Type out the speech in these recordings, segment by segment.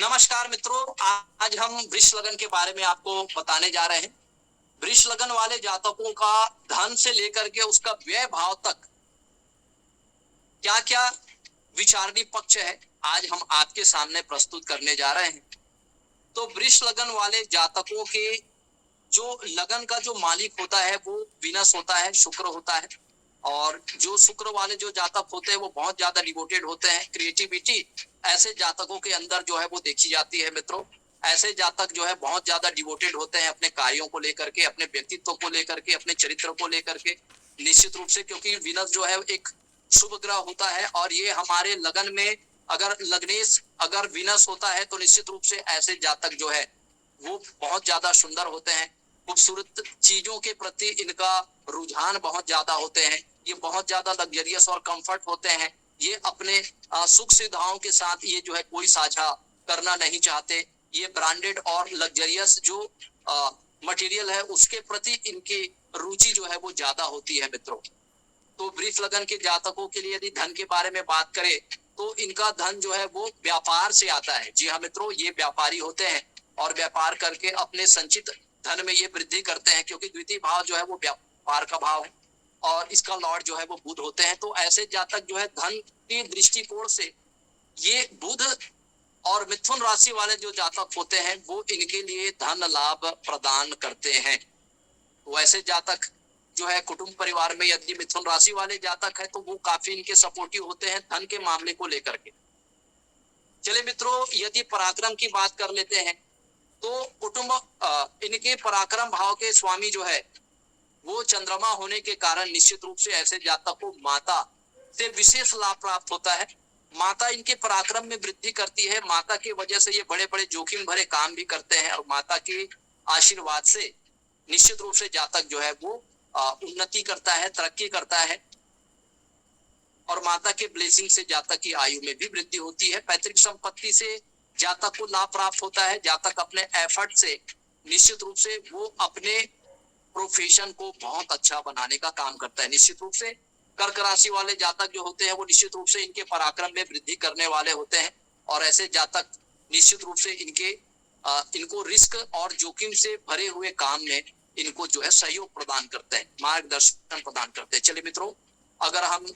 नमस्कार मित्रों, आज हम वृष लगन के बारे में आपको बताने जा रहे हैं। वृष लगन वाले जातकों का धन से लेकर के उसका व्यय भाव तक क्या क्या विचारणीय पक्ष है, आज हम आपके सामने प्रस्तुत करने जा रहे हैं। तो वृष लगन वाले जातकों के जो लगन का जो मालिक होता है वो वीनस होता है, शुक्र होता है। और जो शुक्र वाले जो जातक होते हैं वो बहुत ज्यादा डिवोटेड होते हैं। क्रिएटिविटी ऐसे जातकों के अंदर जो है वो देखी जाती है मित्रों। ऐसे जातक जो है बहुत ज्यादा डिवोटेड होते हैं अपने कार्यों को लेकर के, अपने व्यक्तित्व को लेकर के, अपने चरित्र को लेकर के। निश्चित रूप से क्योंकि वीनस जो है एक शुभ ग्रह होता है और ये हमारे लगन में अगर लग्नेश अगर वीनस होता है तो निश्चित रूप से ऐसे जातक जो है वो बहुत ज्यादा सुंदर होते हैं। खूबसूरत चीजों के प्रति इनका रुझान बहुत ज्यादा होते हैं। ये बहुत ज्यादा लग्जरियस और कंफर्ट होते हैं। ये अपने सुख सुविधाओं के साथ ये जो है कोई साझा करना नहीं चाहते। ये ब्रांडेड और लग्जरियस जो मटेरियल है उसके प्रति इनकी रुचि जो है वो ज्यादा होती है मित्रों। तो वृष लगन के जातकों के लिए यदि धन के बारे में बात करें तो इनका धन जो है वो व्यापार से आता है। जी हाँ मित्रों, ये व्यापारी होते हैं और व्यापार करके अपने संचित धन में ये वृद्धि करते हैं, क्योंकि द्वितीय भाव जो है वो व्यापार का भाव है और इसका लॉर्ड जो है वो बुध होते हैं। तो ऐसे जातक जो है धन के दृष्टिकोण से ये बुध और मिथुन राशि वाले जो जातक होते हैं वो इनके लिए धन लाभ प्रदान करते हैं। तो ऐसे जातक जो है कुटुंब परिवार में यदि मिथुन राशि वाले जातक है तो वो काफी इनके सपोर्टिव होते हैं धन के मामले को लेकर के। चले मित्रों, यदि पराक्रम की बात कर लेते हैं तो कुटुंब इनके पराक्रम भाव के स्वामी जो है वो चंद्रमा होने के कारण निश्चित रूप से ऐसे जातक को माता से विशेष लाभ प्राप्त होता है। माता इनके पराक्रम में वृद्धि करती है। माता की वजह से ये बड़े बड़े जोखिम भरे काम भी करते हैं और माता के आशीर्वाद से निश्चित रूप से जातक जो है वो उन्नति करता है, तरक्की करता है और माता के ब्लेसिंग से जातक की आयु में भी वृद्धि होती है। पैतृक संपत्ति से जातक को लाभ प्राप्त होता है। जातक अपने एफर्ट से निश्चित रूप से वो अपने प्रोफेशन को बहुत अच्छा बनाने का काम करता है। निश्चित रूप से कर्क राशि वाले जातक जो होते हैं वो निश्चित रूप से इनके पराक्रम में वृद्धि करने वाले होते हैं और ऐसे जातक निश्चित रूप से इनको रिस्क और जोखिम से भरे हुए काम में इनको जो है सहयोग प्रदान करते हैं, मार्गदर्शन प्रदान करते हैं। चलिए मित्रों, अगर हम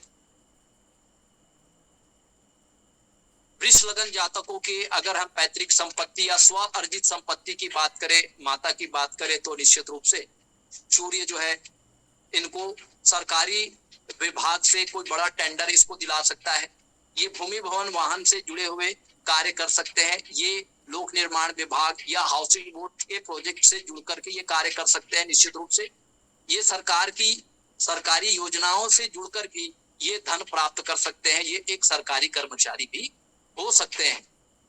वृष लगन जातकों के अगर हम पैतृक संपत्ति या स्व अर्जित संपत्ति की बात करें, माता की बात करें तो निश्चित रूप से सूर्य जो है इनको सरकारी विभाग से कोई बड़ा टेंडर इसको दिला सकता है। ये भूमि भवन वाहन से जुड़े हुए कार्य कर सकते हैं। ये लोक निर्माण विभाग या हाउसिंग बोर्ड के प्रोजेक्ट से जुड़ करके ये कार्य कर सकते हैं। निश्चित रूप से ये सरकार की सरकारी योजनाओं से जुड़कर भी ये धन प्राप्त कर सकते हैं। ये एक सरकारी कर्मचारी भी हो सकते हैं।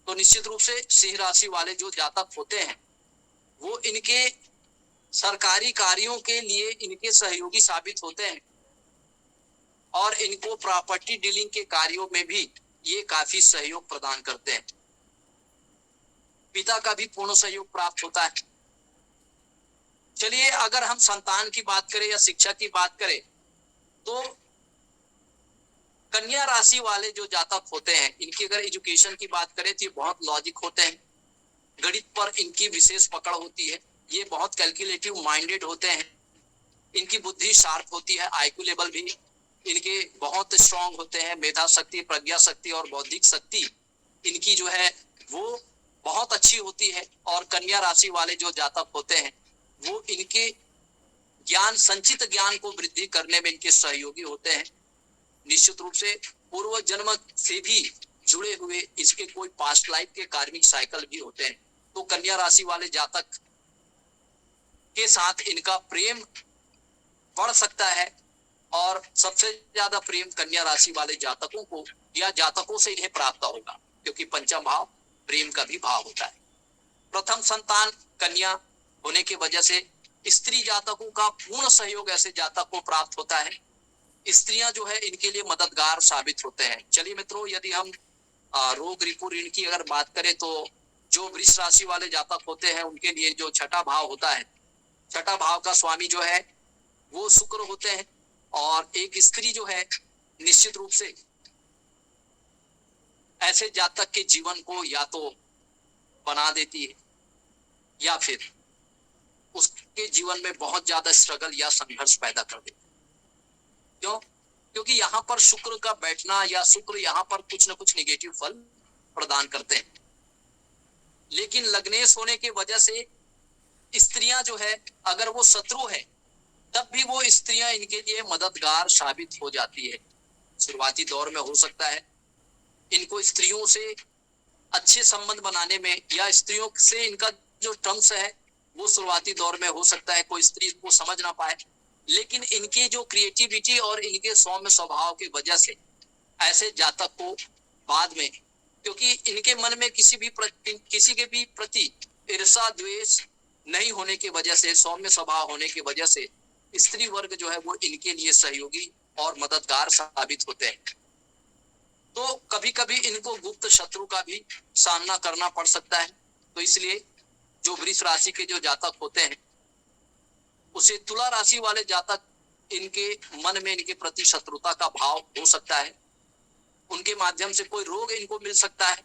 तो निश्चित रूप से सिंह राशि वाले जो जातक होते हैं वो इनके सरकारी कार्यों के लिए इनके सहयोगी साबित होते हैं और इनको प्रॉपर्टी डीलिंग के कार्यों में भी ये काफी सहयोग प्रदान करते हैं। पिता का भी पूर्ण सहयोग प्राप्त होता है। चलिए, अगर हम संतान की बात करें या शिक्षा की बात करें तो कन्या राशि वाले जो जातक होते हैं इनकी अगर एजुकेशन की बात करें तो ये बहुत लॉजिक होते हैं। गणित पर इनकी विशेष पकड़ होती है। ये बहुत कैलकुलेटिव माइंडेड होते हैं। इनकी बुद्धि शार्प होती है। आईक्यू लेवल भी इनके बहुत स्ट्रांग होते हैं। मेधा शक्ति, प्रज्ञा शक्ति और बौद्धिक शक्ति इनकी जो है वो बहुत अच्छी होती है। और कन्या राशि वाले जो जातक होते हैं वो इनके ज्ञान, संचित ज्ञान को वृद्धि करने में इनके सहयोगी होते हैं। निश्चित रूप से पूर्व जन्म से भी जुड़े हुए इसके कोई पास्ट लाइफ के कार्मिक साइकिल भी होते हैं। तो कन्या राशि वाले जातक के साथ इनका प्रेम बढ़ सकता है और सबसे ज्यादा प्रेम कन्या राशि वाले जातकों को या जातकों से इन्हें प्राप्त होगा, क्योंकि पंचम भाव प्रेम का भी भाव होता है। प्रथम संतान कन्या होने की वजह से स्त्री जातकों का पूर्ण सहयोग ऐसे जातक को प्राप्त होता है। स्त्रियां जो है इनके लिए मददगार साबित होते हैं। चलिए मित्रों, यदि हम रोग रिपु ऋण की अगर बात करें तो जो वृष राशि वाले जातक होते हैं उनके लिए जो छठा भाव होता है, छठा भाव का स्वामी जो है वो शुक्र होते हैं और एक स्त्री जो है निश्चित रूप से ऐसे जातक के जीवन को या तो बना देती है या फिर उसके जीवन में बहुत ज्यादा स्ट्रगल या संघर्ष पैदा कर देती है। क्यों? क्योंकि यहाँ पर शुक्र का बैठना या शुक्र यहाँ पर कुछ न कुछ निगेटिव फल प्रदान करते हैं। लेकिन लग्नेश होने की वजह से स्त्रियां जो है, अगर वो शत्रु है तब भी वो स्त्रियां इनके लिए मददगार साबित हो जाती है। शुरुआती दौर में हो सकता है इनको स्त्रियों से अच्छे संबंध बनाने में, या स्त्रियों से इनका जो टर्म्स है वो शुरुआती दौर में हो सकता है कोई स्त्री को समझ ना पाए, लेकिन इनकी जो क्रिएटिविटी और इनके सौम्य स्वभाव की वजह से ऐसे जातक को बाद में, क्योंकि इनके मन में किसी के भी प्रति ईर्षा द्वेष नहीं होने की वजह से, सौम्य स्वभाव होने की वजह से स्त्री वर्ग जो है वो इनके लिए सहयोगी और मददगार साबित होते हैं। तो कभी कभी इनको गुप्त शत्रु का भी सामना करना पड़ सकता है। तो इसलिए जो वृष राशि के जो जातक होते हैं उसे तुला राशि वाले जातक, इनके मन में इनके प्रति शत्रुता का भाव हो सकता है। उनके माध्यम से कोई रोग इनको मिल सकता है,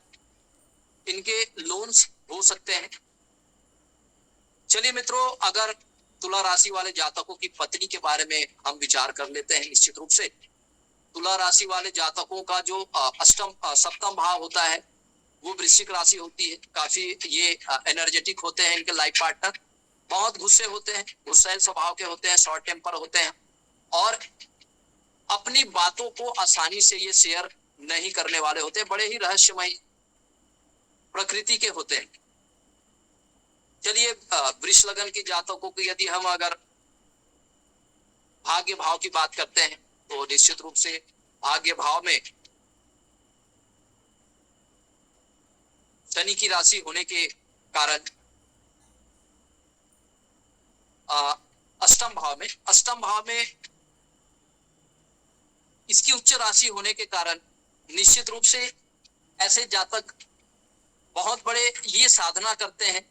इनके लोन्स हो सकते हैं। चलिए मित्रों, अगर तुला राशि वाले जातकों की पत्नी के बारे में हम विचार कर लेते हैं। निश्चित रूप से तुला राशि वाले जातकों का जो सप्तम भाव होता है वो वृश्चिक राशि होती है। काफी ये एनर्जेटिक होते हैं, इनके लाइफ पार्टनर बहुत गुस्से होते हैं, गुस्सैल स्वभाव के होते हैं, शॉर्ट टेम्पर होते हैं और अपनी बातों को आसानी से ये शेयर नहीं करने वाले होते हैं, बड़े ही रहस्यमयी प्रकृति के होते हैं। चलिए वृष लगन के जातकों की यदि हम अगर भाग्य भाव की बात करते हैं तो निश्चित रूप से भाग्य भाव में शनि की राशि होने के कारण अष्टम भाव में इसकी उच्च राशि होने के कारण निश्चित रूप से ऐसे जातक बहुत बड़े ये साधना करते हैं,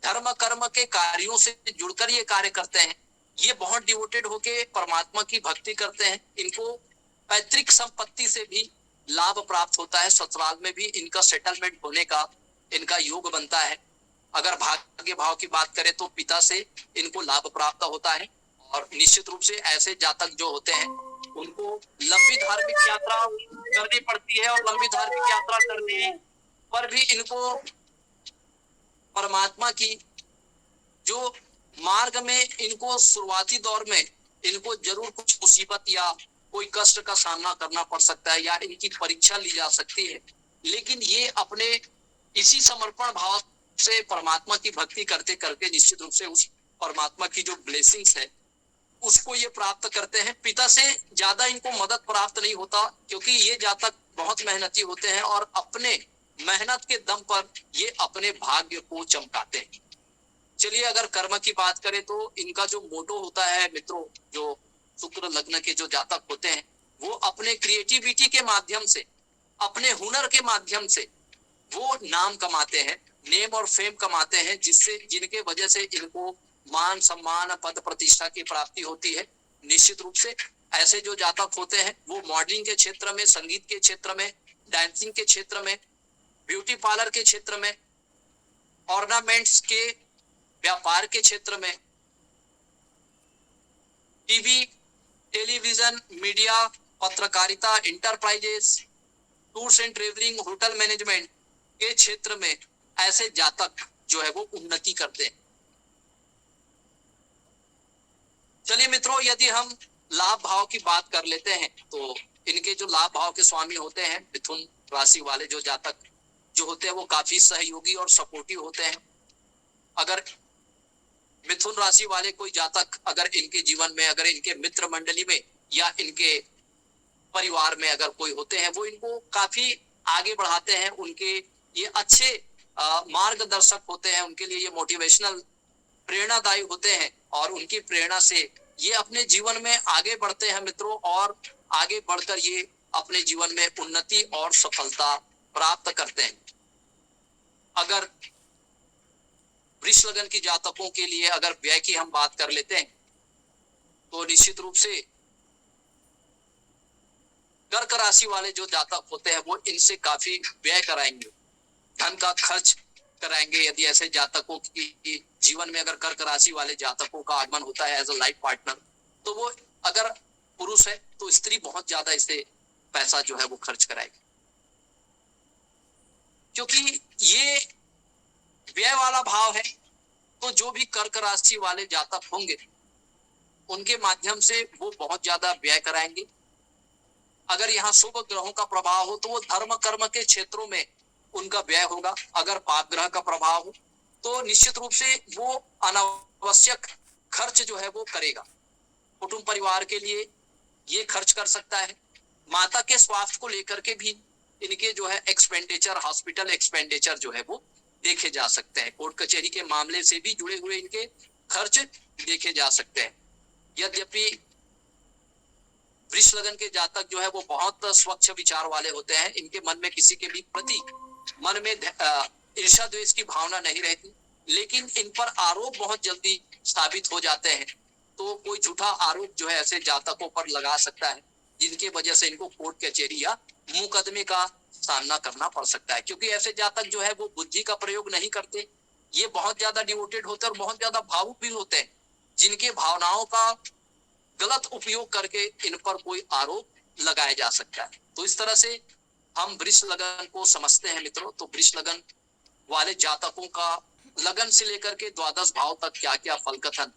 धर्म कर्म के कार्यों से जुड़कर ये कार्य करते हैं। ये बहुत डिवोटेड होके परमात्मा की भक्ति करते हैं। इनको पैतृक संपत्ति से भी लाभ प्राप्त होता है, ससुराल में भी इनका सेटलमेंट होने का इनका योग बनता है। अगर भाग्य भाव की बात करें तो पिता से इनको लाभ प्राप्त होता है। और निश्चित रूप से ऐसे जातक जो होते हैं उनको लंबी धार्मिक यात्रा करनी पड़ती है, और लंबी धार्मिक यात्रा करने पर भी इनको परमात्मा की जो मार्ग में इनको शुरुआती दौर में इनको जरूर कुछ मुसीबत या कोई कष्ट का सामना करना पड़ सकता है, या इनकी परीक्षा ली जा सकती है। लेकिन ये अपने इसी समर्पण भाव से परमात्मा की भक्ति करते करके निश्चित रूप से उस परमात्मा की जो ब्लेसिंग्स है उसको ये प्राप्त करते हैं। पिता से ज्यादा इनको मदद प्राप्त नहीं होता, क्योंकि ये जातक बहुत मेहनती होते हैं और अपने मेहनत के दम पर ये अपने भाग्य को चमकाते हैं। चलिए अगर कर्म की बात करें तो इनका जो मोटो होता है मित्रों, जो शुक्र लग्न के जो जातक होते हैं वो अपने क्रिएटिविटी के माध्यम से, अपने हुनर के माध्यम से वो नाम कमाते हैं, नेम और फेम कमाते हैं, जिनके वजह से इनको मान सम्मान पद प्रतिष्ठा की प्राप्ति होती है। निश्चित रूप से ऐसे जो जातक होते हैं वो मॉडलिंग के क्षेत्र में, संगीत के क्षेत्र में, डांसिंग के क्षेत्र में, ब्यूटी पार्लर के क्षेत्र में, ऑर्नामेंट्स के व्यापार के क्षेत्र में, टीवी टेलीविजन मीडिया पत्रकारिता enterprises tours and travelling hotel management के क्षेत्र में ऐसे जातक जो है वो उन्नति करते हैं। चलिए मित्रों, यदि हम लाभ भाव की बात कर लेते हैं तो इनके जो लाभ भाव के स्वामी होते हैं मिथुन राशि वाले जो जातक जो होते हैं वो काफी सहयोगी और सपोर्टिव होते हैं। अगर मिथुन राशि वाले कोई जातक अगर इनके जीवन में, अगर इनके मित्र मंडली में या इनके परिवार में अगर कोई होते हैं वो इनको काफी आगे बढ़ाते हैं, उनके ये अच्छे मार्गदर्शक होते हैं, उनके लिए ये मोटिवेशनल प्रेरणादायी होते हैं और उनकी प्रेरणा से ये अपने जीवन में आगे बढ़ते हैं मित्रों, और आगे बढ़कर ये अपने जीवन में उन्नति और सफलता प्राप्त करते हैं। अगर वृष लगन की जातकों के लिए अगर व्यय की हम बात कर लेते हैं तो निश्चित रूप से कर्क राशि वाले जो जातक होते हैं वो इनसे काफी व्यय कराएंगे, धन का खर्च कराएंगे। यदि ऐसे जातकों की जीवन में अगर कर्क राशि वाले जातकों का आगमन होता है एज अ लाइफ पार्टनर, तो वो अगर पुरुष है तो स्त्री बहुत ज्यादा इसे पैसा जो है वो खर्च कराएगी, क्योंकि ये व्यय वाला भाव है। तो जो भी कर्क राशि वाले जातक होंगे उनके माध्यम से वो बहुत ज्यादा व्यय कराएंगे। अगर यहाँ शुभ ग्रहों का प्रभाव हो तो वो धर्म कर्म के क्षेत्रों में उनका व्यय होगा। अगर पाप ग्रह का प्रभाव हो तो निश्चित रूप से वो अनावश्यक खर्च जो है वो करेगा। कुटुंब परिवार के लिए ये खर्च कर सकता है। माता के स्वास्थ्य को लेकर के भी इनके जो है एक्सपेंडिचर, हॉस्पिटल एक्सपेंडिचर जो है वो देखे जा सकते हैं। कोर्ट कचहरी के मामले से भी जुड़े हुए इनके खर्च देखे जा सकते हैं। यद्यपि वृष लगन के जातक जो है वो बहुत स्वच्छ विचार वाले होते हैं। इनके मन में किसी के भी प्रति मन में ईर्ष्या द्वेष की भावना नहीं रहती, लेकिन इन पर आरोप बहुत जल्दी साबित हो जाते हैं। तो कोई झूठा आरोप जो है ऐसे जातकों पर लगा सकता है, जिनकी वजह से इनको कोर्ट कचहरी या मुकदमे का सामना करना पड़ सकता है। क्योंकि ऐसे जातक जो है वो बुद्धि का प्रयोग नहीं करते, ये बहुत ज्यादा डिवोटेड होते हैं और बहुत ज्यादा भावुक भी होते हैं, जिनके भावनाओं का गलत उपयोग करके इन पर कोई आरोप लगाया जा सकता है। तो इस तरह से हम वृष लगन को समझते हैं मित्रों। तो वृष लगन वाले जातकों का लगन से लेकर के द्वादश भाव तक क्या क्या फल कथन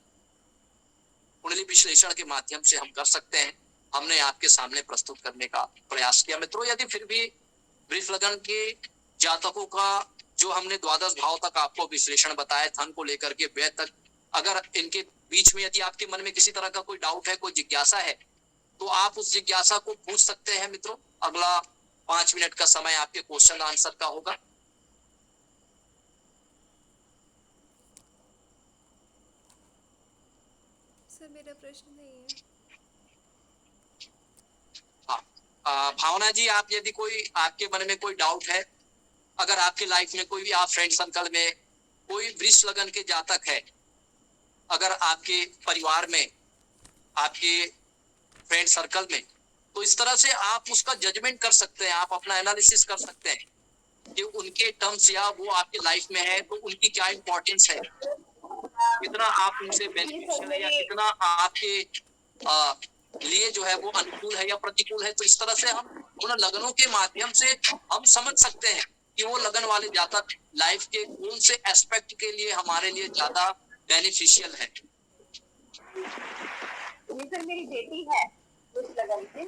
कुंडली विश्लेषण के माध्यम से हम कर सकते हैं, हमने आपके सामने प्रस्तुत करने का प्रयास किया मित्रों। यदि फिर भी वृष लगन के जातकों का जो हमने द्वादश भाव तक आपको विश्लेषण बताया, धन को लेकर के व्यय तक, अगर इनके बीच में यदि आपके मन में किसी तरह का कोई डाउट है, कोई जिज्ञासा है, तो आप उस जिज्ञासा को पूछ सकते हैं मित्रों। अगला 5 मिनट का समय आपके क्वेश्चन आंसर का होगा। सर मेरा प्रश्न नहीं है। हाँ, भावना जी, आप यदि कोई आपके मन में कोई डाउट है, अगर आपके लाइफ में कोई भी आप फ्रेंड सर्कल में कोई वृष लगन के जातक है, अगर आपके परिवार में, आपके फ्रेंड सर्कल में, तो इस तरह से आप उसका जजमेंट कर सकते हैं, आप अपना एनालिसिस कर सकते हैं कि उनके टर्म्स या वो आपके लाइफ में है तो उनकी क्या इंपॉर्टेंस है, कितना आप उनसे बेनिफिशियल है या कितना आपके लिए जो है वो अनुकूल है या प्रतिकूल है। तो इस तरह से हम उन लगनों के माध्यम से हम समझ सकते हैं कि वो लगन वाले जातक लाइफ के कौन से एस्पेक्ट के लिए हमारे लिए ज्यादा बेनिफिशियल है। ये सर मेरी बेटी है उस लगन से,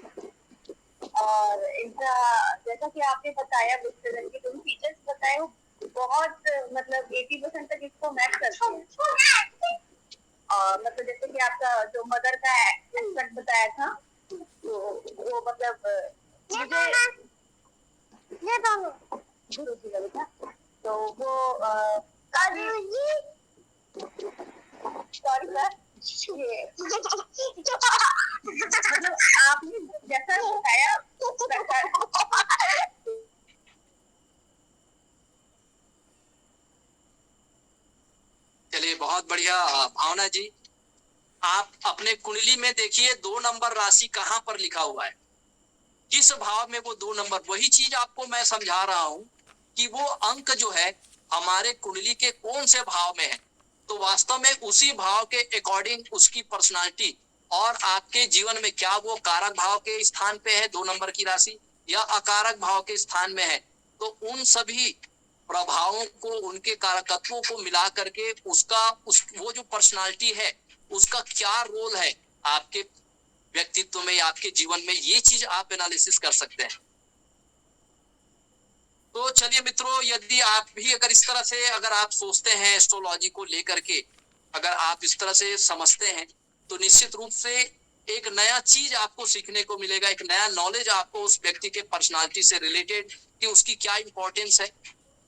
और इनका जैसा कि आपने बताया उस लगन के जो फीचर्स बताए वो बहुत मतलब 80% तक इसको मैच करते हैं। और मतलब जैसे कि आपका जो मदर का एस्पेक्ट बताया था, तो वो मतलब मुझे गुरु जी का बेटा, तो वो सॉरी सर, ये मतलब आपने जैसा बताया चलिए, बहुत बढ़िया। भावना जी, आप अपने कुंडली में देखिए 2 नंबर राशि कहां पर लिखा हुआ है, किस भाव में वो 2 नंबर, वही चीज आपको मैं समझा रहा हूं कि वो अंक जो है हमारे कुंडली के कौन से भाव में है। तो वास्तव में उसी भाव के अकॉर्डिंग उसकी पर्सनालिटी और आपके जीवन में क्या वो कारक भाव के स्थान पे है 2 नंबर की राशि या अकारक भाव के स्थान में है, तो उन सभी प्रभावों को, उनके कारकत्वों को मिला करके वो जो पर्सनालिटी है उसका क्या रोल है आपके व्यक्तित्व में या आपके जीवन में, ये चीज आप एनालिसिस कर सकते हैं। तो चलिए मित्रों, यदि आप भी अगर इस तरह से अगर आप सोचते हैं एस्ट्रोलॉजी को लेकर के, अगर आप इस तरह से समझते हैं, तो निश्चित रूप से एक नया चीज आपको सीखने को मिलेगा, एक नया नॉलेज आपको उस व्यक्ति के पर्सनालिटी से रिलेटेड कि उसकी क्या इंपॉर्टेंस है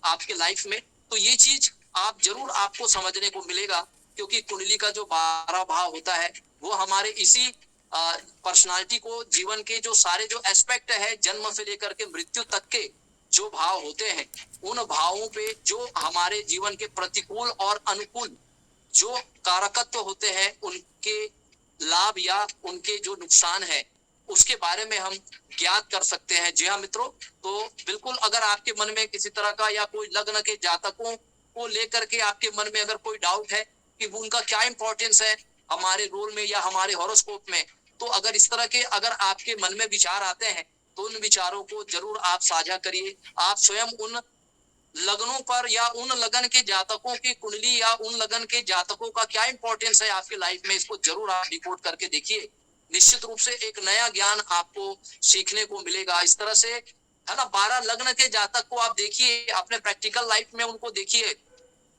आपके लाइफ में। तो ये चीज आप जरूर आपको समझने को मिलेगा, क्योंकि कुंडली का जो 12 भाव होता है वो हमारे इसी पर्सनालिटी को, जीवन के जो सारे जो एस्पेक्ट है, जन्म से लेकर के मृत्यु तक के जो भाव होते हैं, उन भावों पे जो हमारे जीवन के प्रतिकूल और अनुकूल जो कारकत्व होते हैं, उनके लाभ या उनके जो नुकसान है, उसके बारे में हम ज्ञात कर सकते हैं। जी हाँ मित्रों, तो बिल्कुल अगर आपके मन में किसी तरह का या कोई लग्न के जातकों को लेकर के आपके मन में अगर कोई डाउट है कि उनका क्या इंपॉर्टेंस है हमारे रोल में या हमारे हॉरोस्कोप में, तो अगर इस तरह के अगर आपके मन में विचार आते हैं तो उन विचारों को जरूर आप साझा करिए। आप स्वयं उन लगनों पर या उन लगन के जातकों की कुंडली या उन लगन के जातकों का क्या इंपॉर्टेंस है आपके लाइफ में, इसको जरूर आप रिपोर्ट करके देखिए। निश्चित रूप से एक नया ज्ञान आपको सीखने को मिलेगा। इस तरह से है ना, 12 लग्न के जातक को आप देखिए, अपने प्रैक्टिकल लाइफ में उनको देखिए,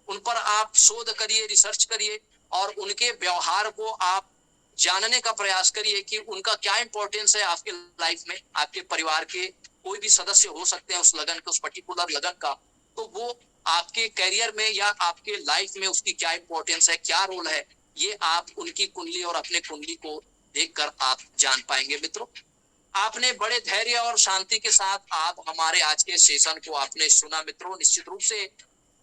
उन पर आप शोध करिए, रिसर्च करिए और उनके व्यवहार को आप जानने का प्रयास करिए कि उनका क्या इंपॉर्टेंस है आपके लाइफ में। आपके परिवार के कोई भी सदस्य हो सकते हैं उस लगन के, उस पर्टिकुलर लगन का, तो वो आपके करियर में या आपके लाइफ में उसकी क्या इंपॉर्टेंस है, क्या रोल है, ये आप उनकी कुंडली और अपने कुंडली को देखकर आप जान पाएंगे। मित्रों, आपने बड़े धैर्य और शांति के साथ आप हमारे आज के सेशन को आपने सुना। मित्रों, निश्चित रूप से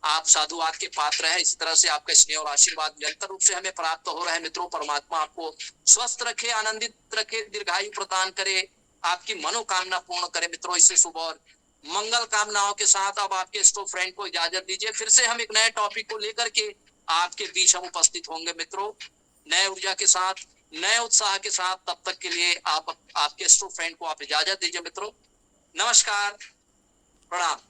आप साधुवाद के पात्र है। इस तरह से आपका स्नेह और आशीर्वाद निरंतर रूप से हमें प्राप्त हो रहा है। मित्रों, परमात्मा आपको स्वस्थ रखे, आनंदित रखे, दीर्घायु प्रदान करे, आपकी मनोकामना पूर्ण करे। मित्रों, इससे शुभ और मंगल कामनाओं के साथ अब आपके स्टो फ्रेंड को इजाजत दीजिए। फिर से हम एक नए टॉपिक को लेकर के आपके बीच हम उपस्थित होंगे। मित्रों, नए ऊर्जा के साथ, नए उत्साह के साथ, तब तक के लिए आप आपके स्टो फ्रेंड को आप इजाजत दीजिए। मित्रों, नमस्कार, प्रणाम।